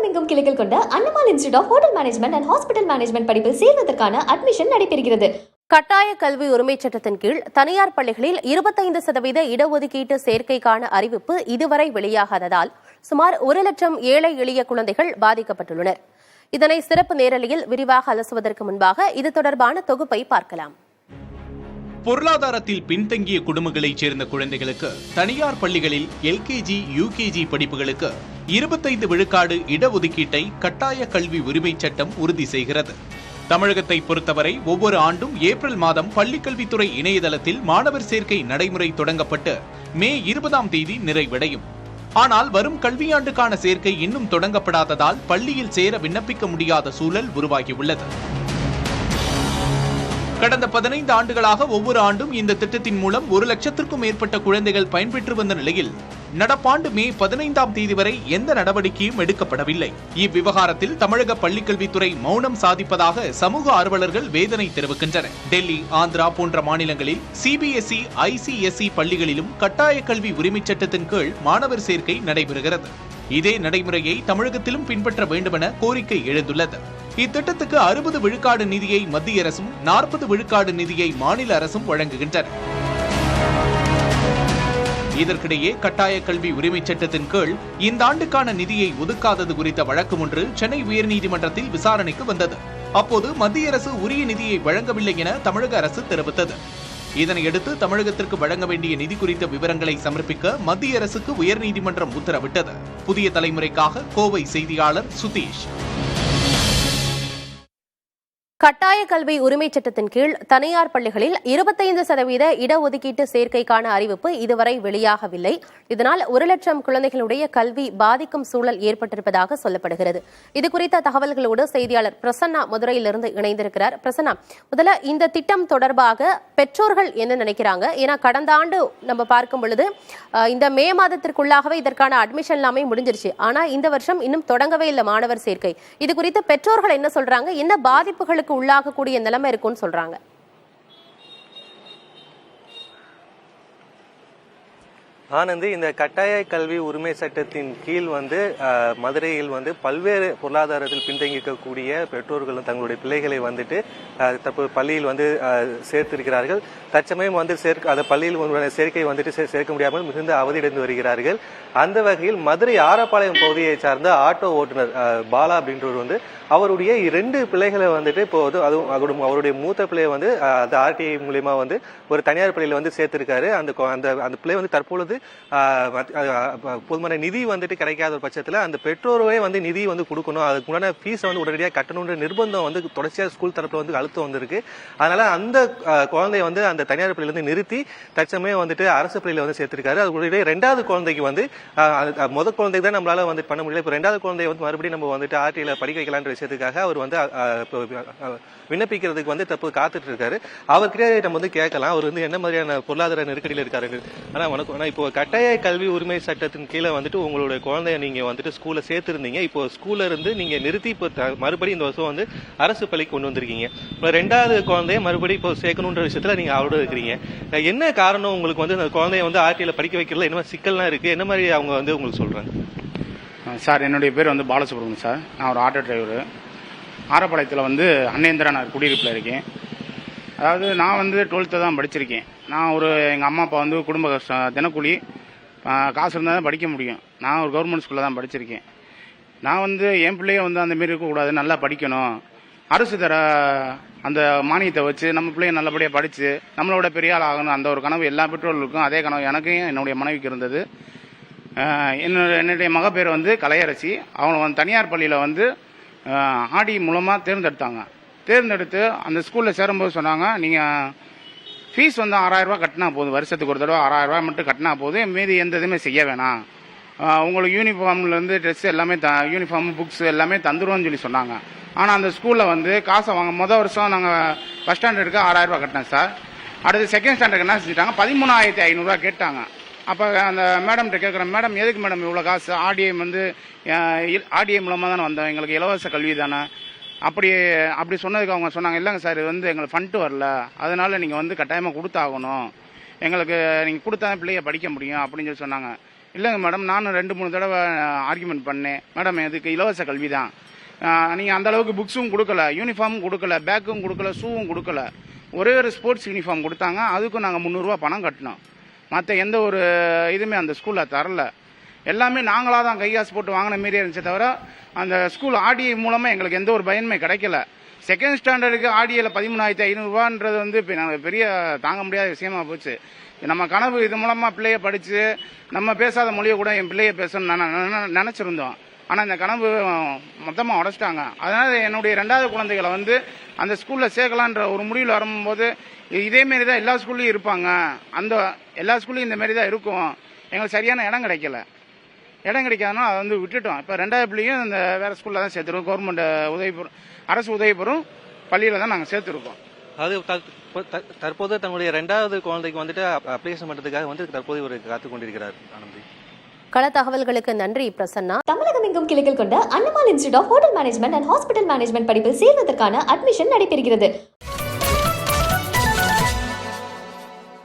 தமிழகமெங்கும் கிளைகள் கொண்ட Annamal institute of hotel management and hospital management படிப்பில் சேர்வதற்கான அட்மிஷன் நடைபெறுகிறது. கட்டாய கல்வி உரிமை சட்டத்தின் கீழ் தனியார் பள்ளிகளில் 25% இடஒதுக்கீட்டு சேர்க்கைக்கான அறிவிப்பு இதுவரை வெளியாகாததால் சுமார் 1 லட்சம் ஏழை எளிய குழந்தைகள் பாதிக்கப்பட்டுள்ளனர். இதனை சிறப்பு நேரலையில் விரிவாக அலசுவதற்கு முன்பாக இது தொடர்பான தொகுப்பை பார்க்கலாம். பொருளாதாரத்தில் பின்தங்கிய குடும்பங்களைச் சேர்ந்த குழந்தைகளுக்கு தனியார் பள்ளிகளில் எல்கேஜி, யூகேஜி படிப்புகளுக்கு 25 விழுக்காடு இடஒதுக்கீட்டை கட்டாய கல்வி உரிமை சட்டம் உறுதி செய்கிறது. தமிழகத்தை பொறுத்தவரை ஒவ்வொரு ஆண்டும் ஏப்ரல் மாதம் பள்ளிக்கல்வித்துறை இணையதளத்தில் மாணவர் சேர்க்கை நடைமுறை தொடங்கப்பட்டு மே 20ஆம் தேதி நிறைவடையும். ஆனால் வரும் கல்வியாண்டுக்கான சேர்க்கை இன்னும் தொடங்கப்படாததால் பள்ளியில் சேர விண்ணப்பிக்க முடியாத சூழல் உருவாகியுள்ளது. கடந்த 15 ஆண்டுகளாக ஒவ்வொரு ஆண்டும் இந்த திட்டத்தின் மூலம் 1 லட்சத்திற்கும் மேற்பட்ட குழந்தைகள் பயன்பெற்று வந்த நிலையில் நடப்பாண்டு மே 15ஆம் தேதி வரை எந்த நடவடிக்கையும் எடுக்கப்படவில்லை. இவ்விவகாரத்தில் தமிழக பள்ளிக்கல்வித்துறை மௌனம் சாதிப்பதாக சமூக ஆர்வலர்கள் வேதனை தெரிவிக்கின்றனர். டெல்லி, ஆந்திரா போன்ற மாநிலங்களில் சிபிஎஸ்இ, ஐசிஎஸ்இ பள்ளிகளிலும் கட்டாய கல்வி உரிமை சட்டத்தின் கீழ் மாணவர் சேர்க்கை நடைபெறுகிறது. இதே நடைமுறையை தமிழகத்திலும் பின்பற்ற வேண்டுமென கோரிக்கை எழுந்துள்ளது. இத்திட்டத்துக்கு 60 விழுக்காடு நிதியை மத்திய அரசும் 40 விழுக்காடு நிதியை மாநில அரசும் வழங்குகின்றன. இதற்கிடையே கட்டாய கல்வி உரிமை சட்டத்தின் கீழ் இந்த ஆண்டுக்கான நிதியை ஒதுக்காதது குறித்த வழக்கு ஒன்று சென்னை உயர்நீதிமன்றத்தில் விசாரணைக்கு வந்தது. அப்போது மத்திய அரசு உரிய நிதியை வழங்கவில்லை என தமிழக அரசு தெரிவித்தது. இதனையடுத்து தமிழகத்திற்கு வழங்க வேண்டிய நிதி குறித்த விவரங்களை சமர்ப்பிக்க மத்திய அரசுக்கு உயர்நீதிமன்றம் உத்தரவிட்டது. புதிய தலைமுறைக்காக கோவை செய்தியாளர் சுதீஷ். கட்டாய கல்வி உரிமை சட்டத்தின் கீழ் தனியார் பள்ளிகளில் 25% இடஒதுக்கீட்டு சேர்க்கைக்கான அறிவிப்பு இதுவரை வெளியாகவில்லை. இதனால் 1 லட்சம் குழந்தைகளுடைய கல்வி பாதிக்கும் சூழல் ஏற்பட்டிருப்பதாக சொல்லப்படுகிறது. இதுகுறித்த தகவல்களோடு செய்தியாளர் பிரசன்னா மதுரையிலிருந்து இணைந்திருக்கிறார். பிரசன்னா, முதல்ல இந்த திட்டம் தொடர்பாக பெற்றோர்கள் என்ன நினைக்கிறாங்க? ஏன்னா கடந்த ஆண்டு நம்ம பார்க்கும் பொழுது இந்த மே மாதத்திற்குள்ளாகவே இதற்கான அட்மிஷன் எல்லாமே முடிஞ்சிருச்சு. ஆனா இந்த வருஷம் இன்னும் தொடங்கவே இல்லை மாணவர் சேர்க்கை. இது குறித்து பெற்றோர்கள் என்ன சொல்றாங்க? என்ன பாதிப்புகளுக்கு உள்ளாகக்கூடிய நிலைமை இருக்குன்னு சொல்றாங்க? ஆனந்த், இந்த கட்டாய கல்வி உரிமை சட்டத்தின் கீழ் மதுரையில் பல்வேறு பொருளாதாரத்தில் பின்தங்கியிருக்கக்கூடிய பெற்றோர்களும் தங்களுடைய பிள்ளைகளை தற்போது பள்ளியில் சேர்த்திருக்கிறார்கள். தற்சமயம் அந்த பள்ளியில் சேர்க்கை சேர்க்க முடியாமல் மிகுந்த அவதியடைந்து வருகிறார்கள். அந்த வகையில் மதுரை ஆரப்பாளையம் பகுதியை சார்ந்த ஆட்டோ ஓட்டுநர் பாலா அப்படின்றவர் அவருடைய 2 பிள்ளைகளை இப்போது அதுவும் அவருடைய மூத்த பிள்ளையை அந்த ஆர்டிஐ மூலியமா ஒரு தனியார் பள்ளியில் சேர்த்திருக்காரு. அந்த பிள்ளை தற்பொழுது போதுமான நிதி கிடைக்காத ஒரு பட்சத்தில் அந்த பெற்றோரே நிதி கொடுக்கணும், அதுக்குண்டான ஃபீஸை உடனடியாக கட்டணும்ன்ற நிர்பந்தம் தொடர்ச்சியாக ஸ்கூல் தரப்புல அழுத்தம் வந்திருக்கு. அதனால அந்த குழந்தைய அந்த தனியார் பள்ளியிலிருந்து நிறுத்தி தற்சமயம் அரசு பள்ளியில சேர்த்திருக்காரு. அதுடைய 2வது குழந்தைக்கு முதல் குழந்தைக்கு தான் நம்மளால பண்ண முடியல. இப்போ 2வது குழந்தைய மறுபடியும் நம்ம ஆர்டிஐல படிக்க வைக்கலான்ற விஷயத்துக்காக அவர் விண்ணப்பிக்கிறதுக்கு தற்போது காத்துட்டு இருக்காரு. அவர்கிட்ட நம்ம கேட்கலாம் அவர் என்ன மாதிரியான பொருளாதார நெருக்கடியில் இருக்காரு. ஆனா வணக்கம், இப்போ கட்டாய கல்வி உரிமை சட்டத்தின் கீழே உங்களுடைய குழந்தைய நீங்க ஸ்கூல்ல சேர்த்திருந்தீங்க. இப்போ ஸ்கூல்ல இருந்து நீங்க நிறுத்தி இப்போ மறுபடியும் இந்த வருஷம் அரசு பள்ளிக்கு கொண்டு வந்திருக்கீங்க. 2வது குழந்தைய மறுபடியும் இப்போ சேர்க்கணுன்ற விஷயத்துல நீங்க அவரோட இருக்கிறீங்க. என்ன காரணம் உங்களுக்கு அந்த குழந்தைய ஆர்டிஐல படிக்க வைக்கிறதுல என்ன சிக்கல்லாம் இருக்கு? என்ன மாதிரி அவங்க உங்களுக்கு சொல்றாங்க? சார், என்னுடைய பேர் பாலசுப்ரமணியம் சார். நான் ஒரு ஆட்டோ டிரைவர். ஆரப்பாளையத்தில் அன்னேந்திரா நான் குடியிருப்பில் இருக்கேன். அதாவது நான் 12th தான் படிச்சிருக்கேன். நான் எங்கள் அம்மா அப்பா குடும்ப கஷ்டம், தினக்கூலி, காசு இருந்தால் தான் படிக்க முடியும். நான் ஒரு கவர்மெண்ட் ஸ்கூலில் தான் படிச்சிருக்கேன். நான் என் பிள்ளைய அந்தமாரி இருக்கக்கூடாது, நல்லா படிக்கணும், அரசு தர அந்த மானியத்தை வச்சு நம்ம பிள்ளைய நல்லபடியாக படித்து நம்மளோட பெரிய ஆள் ஆகணும், அந்த ஒரு கனவு எல்லா பெற்றோர்களுக்கும். அதே கனவு எனக்கும் என்னுடைய மனைவிக்கு இருந்தது. என்னுடைய மக பேர் கலையரசி. அவங்க தனியார் பள்ளியில் ஆடி மூலமாக தேர்ந்தெடுத்து அந்த ஸ்கூலில் சேரும்போது சொன்னாங்க, நீங்கள் ஃபீஸ் 6000 ரூபா கட்டினா போதும், வருஷத்துக்கு ஒரு தடவை 6000 ரூபா மட்டும் கட்டினா போதும், மீதி எந்த இதுவுமே செய்ய வேணாம், உங்களுக்கு யூனிஃபார்ம்லேருந்து ட்ரெஸ் எல்லாமே யூனிஃபார்ம் புக்ஸ் எல்லாமே தந்துருவோம்னு சொல்லி சொன்னாங்க. ஆனால் அந்த ஸ்கூலில் காசை வாங்க மொதல் வருஷம் நாங்கள் ஃபஸ்ட் ஸ்டாண்டர்டுக்கு 6000 ரூபா கட்டினேன் சார். அடுத்து செகண்ட் ஸ்டாண்டர்டுக்கு என்ன செஞ்சுட்டாங்க, 13,500 கேட்டாங்க. அப்போ அந்த மேடம்கிட்ட கேட்குறேன், மேடம் எதுக்கு மேடம் இவ்வளோ காசு? ஆர்டிஐ மூலமாக தானே வந்தோம், எங்களுக்கு இலவச கல்வி தானே. அப்படி சொன்னதுக்கு அவங்க சொன்னாங்க, இல்லைங்க சார், இது எங்களுக்கு ஃபண்ட் வரல, அதனால நீங்கள் கட்டாயமாக கொடுத்தாகணும், எங்களுக்கு நீங்கள் கொடுத்தா பிள்ளைய படிக்க முடியும் அப்படின்னு சொல்லி சொன்னாங்க. இல்லைங்க மேடம், நானும் 2-3 தடவை ஆர்குமெண்ட் பண்ணேன். மேடம் இதுக்கு இலவச கல்வி தான், நீங்கள் அந்த அளவுக்கு புக்ஸும் கொடுக்கல, யூனிஃபார்மும் கொடுக்கல, பேக்கும் கொடுக்கல, ஷூவும் கொடுக்கல. ஒரே ஒரு ஸ்போர்ட்ஸ் யூனிஃபார்ம் கொடுத்தாங்க, அதுக்கும் நாங்கள் 300 ரூபா பணம் கட்டினோம். மற்ற எந்த ஒரு இதுவுமே அந்த ஸ்கூலில் தரல. எல்லாமே நாங்களாக தான் கையாசு போட்டு வாங்கின மாரி இருந்துச்சே தவிர அந்த ஸ்கூல் ஆர்டிஐ மூலமாக எங்களுக்கு எந்த ஒரு பயனுமே கிடைக்கல. செகண்ட் ஸ்டாண்டர்டுக்கு ஆர்டிஐல 13,500 ரூபான்றது வந்து இப்போ நாங்கள் பெரிய தாங்க முடியாத விஷயமா போச்சு. நம்ம கனவு இது மூலமாக பிள்ளைய படித்து நம்ம பேசாத மொழியை கூட என் பிள்ளைய பேசணும்னு நினச்சிருந்தோம். ஆனால் இந்த கனவு மொத்தமாக உடச்சிட்டாங்க. அதனால் என்னுடைய 2வது குழந்தைகளை வந்து அந்த ஸ்கூலில் சேர்க்கலான்ற ஒரு முடிவில் வரும்போது இதேமாரி தான் எல்லா ஸ்கூல்லையும் இருப்பாங்க, அந்த எல்லா ஸ்கூல்லையும் இந்த மாரி தான் இருக்கும், எங்களுக்கு சரியான இடம் கிடைக்கல. இடம் கிடைக்காதனால அதை வந்து விட்டுட்டோம். இப்போ 2வது பிள்ளையும் இந்த வேறு ஸ்கூலில் தான் சேர்த்துருக்கோம். கவர்மெண்ட் அரசு உதவி பெறும் பள்ளியில் தான் நாங்கள் சேர்த்துருக்கோம். அது தற்போது தன்னுடைய 2வது குழந்தைக்கு வந்துட்டு அப்ளிகேஷன் பண்ணுறதுக்காக வந்து தற்போது ஒரு காத்து கொண்டிருக்கிறார் ஆனந்தி. கள தகவல்களுக்கு நன்றி பிரசன்னா. தமிழகம் எங்கும் கிளைகள் கொண்ட Annamal institute of hotel management and hospital management படிப்பில் சேர்வதற்கான அட்மிஷன் நடைபெறுகிறது.